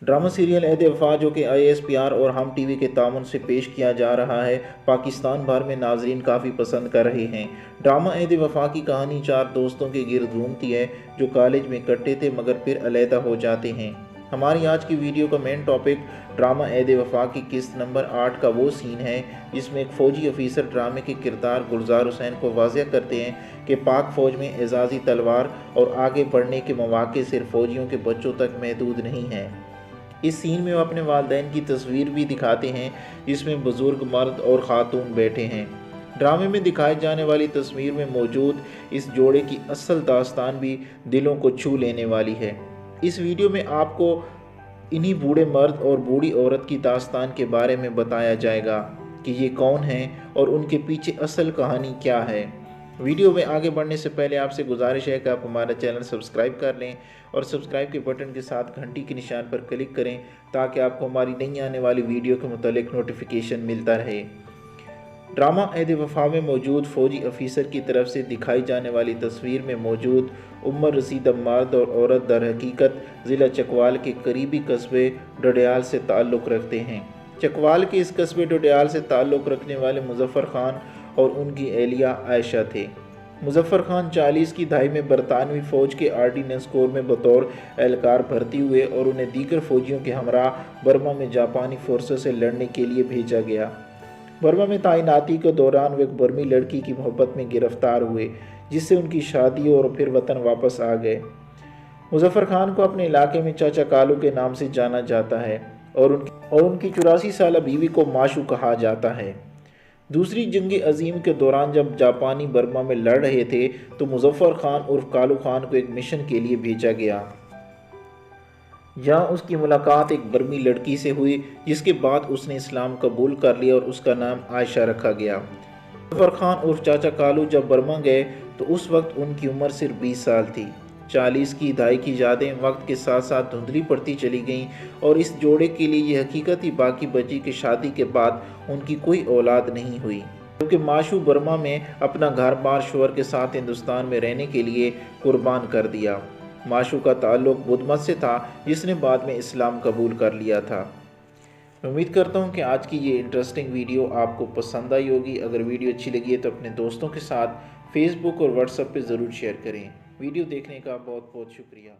Drama serial ऐद वफा जो कि ISPR और हम टीवी के ताउन से पेश किया जा रहा है, पाकिस्तान भर में नाजरीन काफ़ी पसंद कर रहे हैं। ड्रामा ऐद वफा की कहानी 4 दोस्तों के गिर्द घूमती है जो कॉलेज में इकट्ठे थे मगर फिर अलहदा हो जाते हैं। हमारी आज की वीडियो का मेन टॉपिक ड्रामा ऐद वफा की किस्त नंबर 8 का वो सीन है जिसमें एक फ़ौजी ऑफिसर ड्रामे के किरदार गुलजार हुसैन को वाज़ेह करते हैं कि पाक फ़ौज में एजाज़ी तलवार और आगे बढ़ने के मौक़े सिर्फ फ़ौजियों के बच्चों तक महदूद नहीं हैं। इस सीन में वो अपने वालिदैन की तस्वीर भी दिखाते हैं जिसमें बुज़ुर्ग मर्द और ख़ातून बैठे हैं। ड्रामे में दिखाई जाने वाली तस्वीर में मौजूद इस जोड़े की असल दास्तान भी दिलों को छू लेने वाली है। इस वीडियो में आपको इन्हीं बूढ़े मर्द और बूढ़ी औरत की दास्तान के बारे में बताया जाएगा कि ये कौन हैं और उनके पीछे असल कहानी क्या है। वीडियो में आगे बढ़ने से पहले आपसे गुजारिश है कि आप हमारा चैनल सब्सक्राइब कर लें और सब्सक्राइब के बटन के साथ घंटी के निशान पर क्लिक करें ताकि आपको हमारी नई आने वाली वीडियो के मुतालिक नोटिफिकेशन मिलता रहे। ड्रामा ऐद वफा में मौजूद फ़ौजी अफीसर की तरफ से दिखाई जाने वाली तस्वीर में मौजूद उम्र रसीदा मर्द और औरत दर हकीकत ज़िला चकवाल के करीबी कस्बे डोडियाल से ताल्लुक़ रखते हैं। चकवाल के इस कस्बे डोडियाल से ताल्लुक़ रखने वाले मुजफ़्फ़र ख़ान और उनकी एहलिया आयशा थे। मुजफ़्फ़र ख़ान 40 की दहाई में बरतानवी फ़ौज के आर्डिनेंस कोर में बतौर एहलकार भर्ती हुए और उन्हें दीगर फ़ौजियों के हमराह बर्मा में जापानी फोर्सों से लड़ने के लिए भेजा गया। बर्मा में तैनाती के दौरान वो एक बर्मी लड़की की मोहब्बत में गिरफ्तार हुए जिससे उनकी शादी और फिर वतन वापस आ गए। मुजफ़्फ़र ख़ान को अपने इलाके में चाचा कालू के नाम से जाना जाता है और उनकी 84 साला बीवी को माशू कहा जाता है। दूसरी जंग अजीम के दौरान जब जापानी बर्मा में लड़ रहे थे तो मुजफ़्फ़र ख़ान उर्फ कालू ख़ान को एक मिशन के लिए भेजा गया जहाँ उसकी मुलाकात एक बर्मी लड़की से हुई जिसके बाद उसने इस्लाम कबूल कर लिया और उसका नाम आयशा रखा गया। मुजफ़्फ़र ख़ान उर्फ चाचा कालू जब बर्मा गए तो उस वक्त उनकी उम्र सिर्फ 20 साल थी। 40 की दहाई की यादें वक्त के साथ साथ धुंधली पड़ती चली गईं और इस जोड़े के लिए ये हकीकत ही बाकी बची कि शादी के बाद उनकी कोई औलाद नहीं हुई क्योंकि माशू बर्मा में अपना घर बार शोहर के साथ हिंदुस्तान में रहने के लिए कुर्बान कर दिया। माशू का ताल्लुक़ बुद्ध मत से था जिसने बाद में इस्लाम कबूल कर लिया था। उम्मीद करता हूँ कि आज की ये इंटरेस्टिंग वीडियो आपको पसंद आई होगी। अगर वीडियो अच्छी लगी है तो अपने दोस्तों के साथ फेसबुक और व्हाट्सएप पे ज़रूर शेयर करें। वीडियो देखने का बहुत बहुत शुक्रिया।